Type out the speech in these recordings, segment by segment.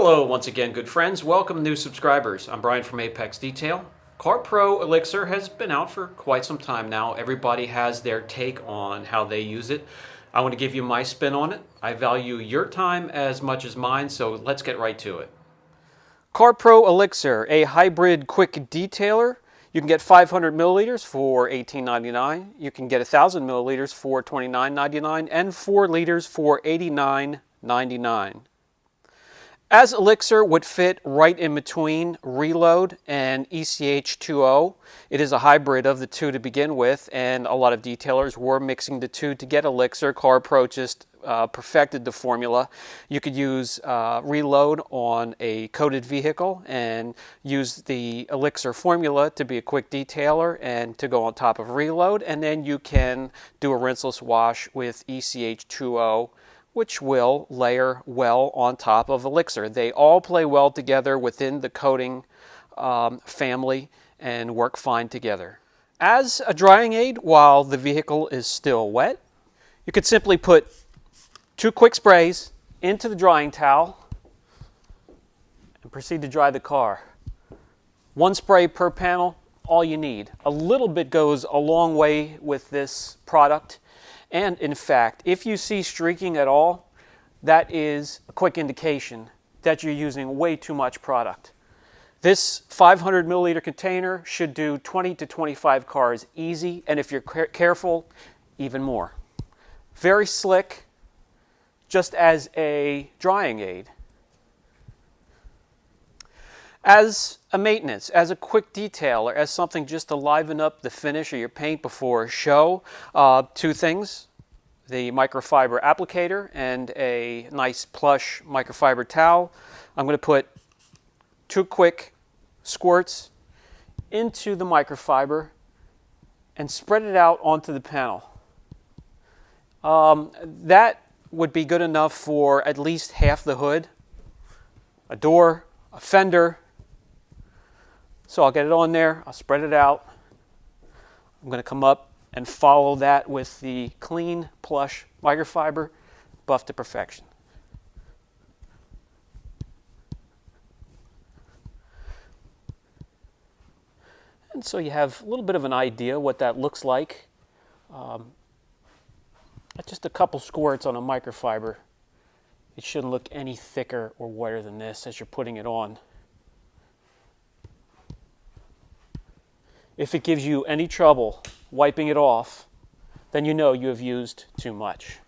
Hello once again, good friends. Welcome new subscribers. I'm Brian from Apex Detail. CarPro EliXir has been out for quite some time now. Everybody has their take on how they use it. I want to give you my spin on it. I value your time as much as mine, so let's get right to it. CarPro EliXir, a hybrid quick detailer. You can get 500 milliliters for $18.99. You can get 1,000 milliliters for $29.99 and 4 liters for $89.99. As EliXir would fit right in between Reload and ECH2O, it is a hybrid of the two to begin with, and a lot of detailers were mixing the two to get EliXir. CarPro just perfected the formula. You could use Reload on a coated vehicle and use the EliXir formula to be a quick detailer and to go on top of Reload, and then you can do a rinseless wash with ECH2O, which will layer well on top of EliXir. They all play well together within the coating family and work fine together. As a drying aid while the vehicle is still wet, you could simply put 2 quick sprays into the drying towel and proceed to dry the car. 1 spray per panel, all you need. A little bit goes a long way with this product. And in fact, if you see streaking at all, that is a quick indication that you're using way too much product. This 500 milliliter container should do 20 to 25 cars easy, and if you're careful, even more. Very slick, just as a drying aid. As a maintenance, as a quick detailer, as something just to liven up the finish of your paint before a show, 2 things: the microfiber applicator and a nice plush microfiber towel. I'm going to put 2 quick squirts into the microfiber and spread it out onto the panel. That would be good enough for at least half the hood, a door, a fender. So I'll get it on there, I'll spread it out. I'm going to come up and follow that with the clean, plush microfiber, buff to perfection. And so you have a little bit of an idea what that looks like. Just a couple squirts on a microfiber. It shouldn't look any thicker or wetter than this as you're putting it on. If it gives you any trouble wiping it off, then you know you have used too much.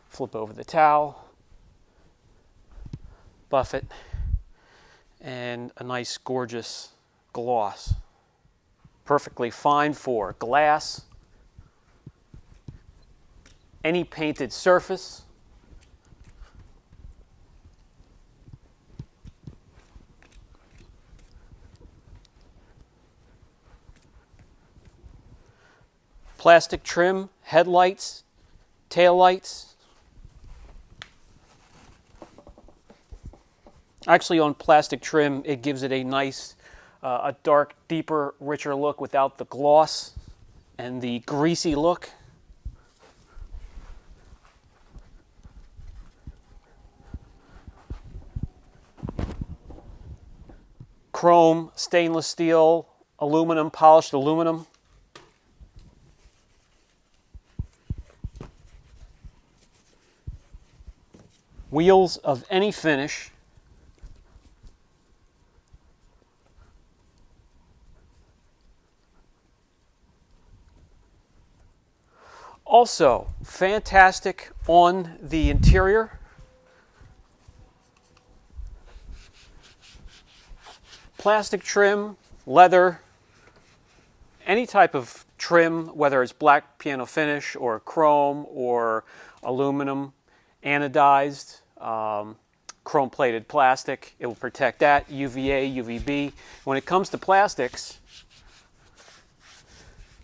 Flip over the towel, buff it, and a nice gorgeous gloss. Perfectly fine for glass, any painted surface. Plastic trim, headlights, taillights. Actually, on plastic trim, it gives it a nice, a dark, deeper, richer look without the gloss and the greasy look. Chrome, stainless steel, aluminum, polished aluminum. Wheels of any finish. Also, fantastic on the interior. Plastic trim, leather, any type of trim, whether it's black piano finish or chrome or aluminum, anodized, chrome-plated plastic. It will protect that, UVA, UVB. When it comes to plastics,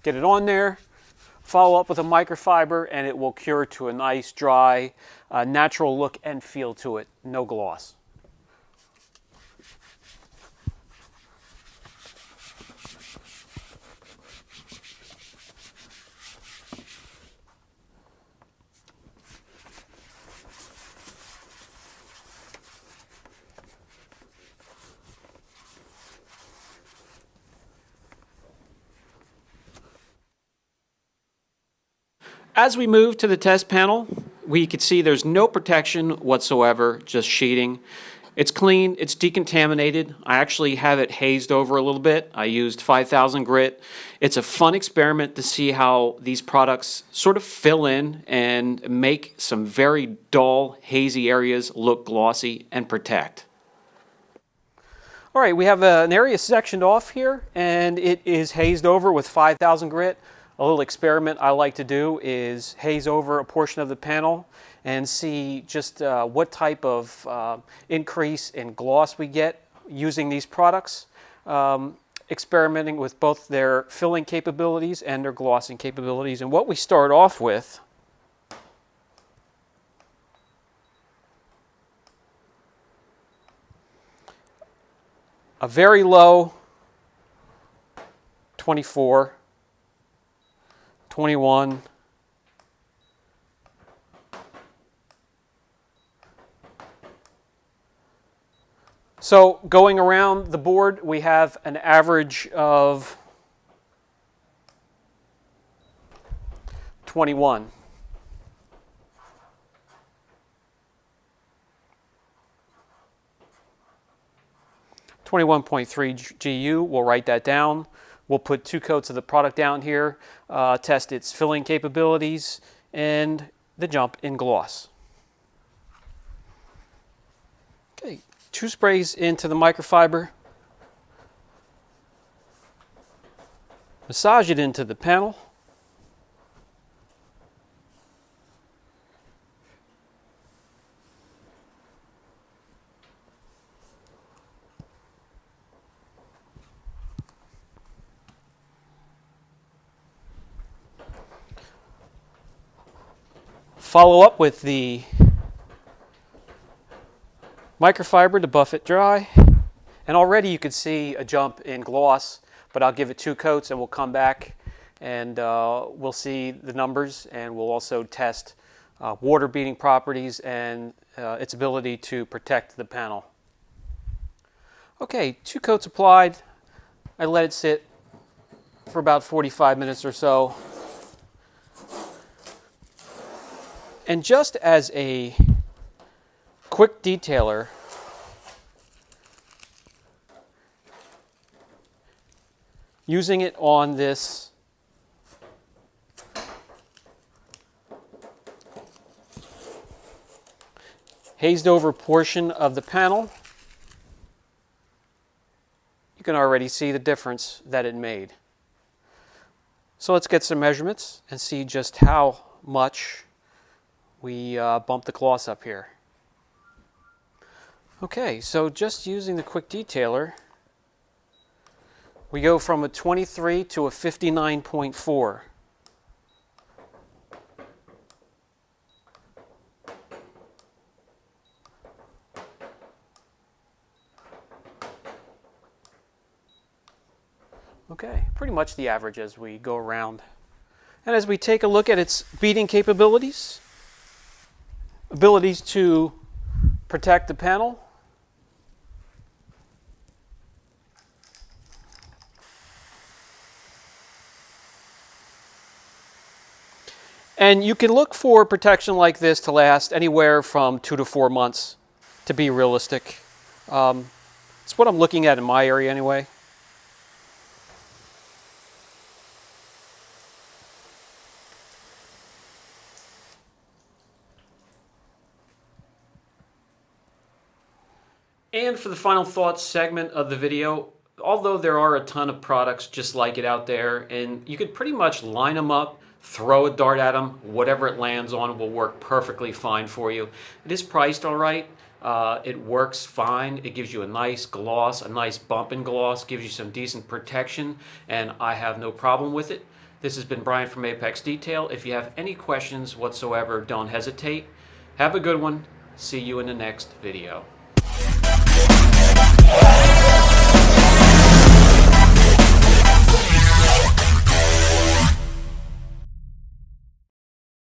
get it on there, follow up with a microfiber, and it will cure to a nice, dry, natural look and feel to it. No gloss. As we move to the test panel, we can see there's no protection whatsoever, just sheeting. It's clean, it's decontaminated. I actually have it hazed over a little bit. I used 5000 grit. It's a fun experiment to see how these products sort of fill in and make some very dull, hazy areas look glossy and protect. All right, we have an area sectioned off here, and it is hazed over with 5000 grit. A little experiment I like to do is haze over a portion of the panel and see just what type of increase in gloss we get using these products, experimenting with both their filling capabilities and their glossing capabilities. And what we start off with a very low 24, 21, so going around the board, we have an average of 21. .3 GU, we'll write that down. We'll put 2 coats of the product down here, test its filling capabilities, and the jump in gloss. Okay, 2 sprays into the microfiber. Massage it into the panel. Follow up with the microfiber to buff it dry. And already you can see a jump in gloss, but I'll give it 2 coats and we'll come back and we'll see the numbers, and we'll also test water beading properties and its ability to protect the panel. Okay, 2 coats applied. I let it sit for about 45 minutes or so. And just as a quick detailer, using it on this hazed over portion of the panel, you can already see the difference that it made. So let's get some measurements and see just how much we bump the gloss up here. Okay, so just using the quick detailer, we go from a 23 to a 59.4. Okay, pretty much the average as we go around. And as we take a look at its beading capabilities, abilities to protect the panel, and you can look for protection like this to last anywhere from 2 to 4 months, to be realistic. It's what I'm looking at in my area anyway. And for the final thoughts segment of the video, although there are a ton of products just like it out there, and you could pretty much line them up, throw a dart at them, whatever it lands on will work perfectly fine for you. It is priced all right. It works fine. It gives you a nice gloss, a nice bump in gloss, gives you some decent protection, and I have no problem with it. This has been Brian from Apex Detail. If you have any questions whatsoever, don't hesitate. Have a good one. See you in the next video.